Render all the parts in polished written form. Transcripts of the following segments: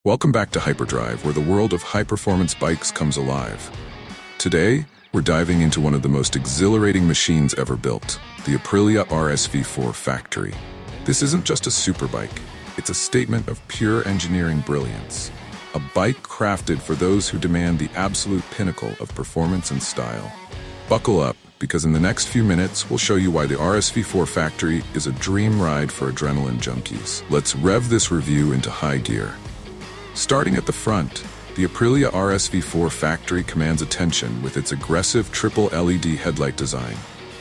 Welcome back to HyperDrive, where the world of high-performance bikes comes alive. Today, we're diving into one of the most exhilarating machines ever built, the Aprilia RSV4 Factory. This isn't just a superbike, it's a statement of pure engineering brilliance. A bike crafted for those who demand the absolute pinnacle of performance and style. Buckle up, because in the next few minutes, we'll show you why the RSV4 Factory is a dream ride for adrenaline junkies. Let's rev this review into high gear. Starting at the front, the Aprilia RSV4 Factory commands attention with its aggressive triple LED headlight design.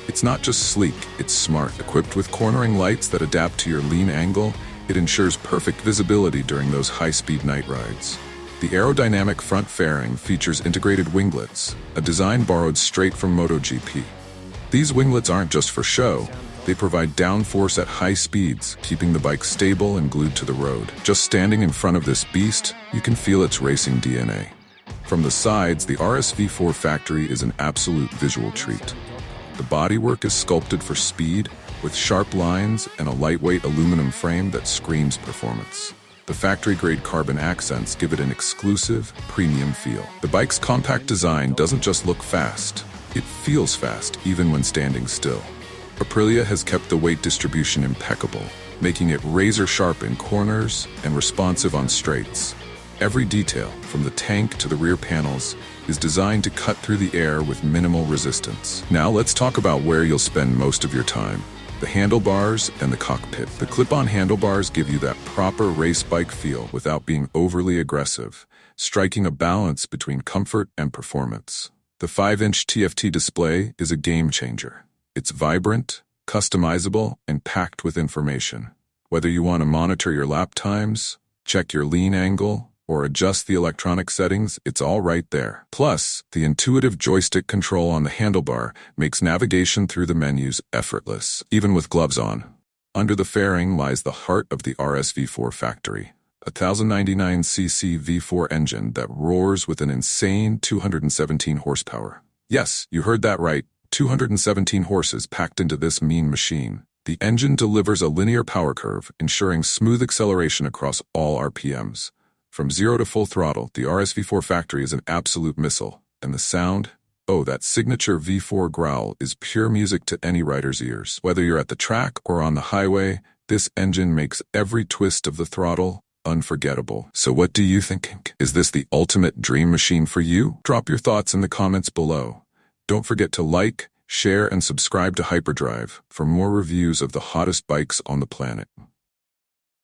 It's not just sleek, it's smart. Equipped with cornering lights that adapt to your lean angle, it ensures perfect visibility during those high-speed night rides. The aerodynamic front fairing features integrated winglets, a design borrowed straight from MotoGP. These winglets aren't just for show. They provide downforce at high speeds, keeping the bike stable and glued to the road. Just standing in front of this beast, you can feel its racing DNA. From the sides, the RSV4 Factory is an absolute visual treat. The bodywork is sculpted for speed, with sharp lines and a lightweight aluminum frame that screams performance. The factory-grade carbon accents give it an exclusive, premium feel. The bike's compact design doesn't just look fast, it feels fast even when standing still. Aprilia has kept the weight distribution impeccable, making it razor-sharp in corners and responsive on straights. Every detail, from the tank to the rear panels, is designed to cut through the air with minimal resistance. Now let's talk about where you'll spend most of your time: the handlebars and the cockpit. The clip-on handlebars give you that proper race bike feel without being overly aggressive, striking a balance between comfort and performance. The 5-inch TFT display is a game-changer. It's vibrant, customizable, and packed with information. Whether you want to monitor your lap times, check your lean angle, or adjust the electronic settings, it's all right there. Plus, the intuitive joystick control on the handlebar makes navigation through the menus effortless, even with gloves on. Under the fairing lies the heart of the RSV4 Factory, a 1099cc V4 engine that roars with an insane 217 horsepower. Yes, you heard that right. 217 horses packed into this mean machine. The engine delivers a linear power curve, ensuring smooth acceleration across all RPMs. From zero to full throttle, the RSV4 Factory is an absolute missile. And the sound? Oh, that signature V4 growl is pure music to any rider's ears. Whether you're at the track or on the highway, this engine makes every twist of the throttle unforgettable. So what do you think? Is this the ultimate dream machine for you? Drop your thoughts in the comments below. Don't forget to like, share, and subscribe to HyperDrive for more reviews of the hottest bikes on the planet.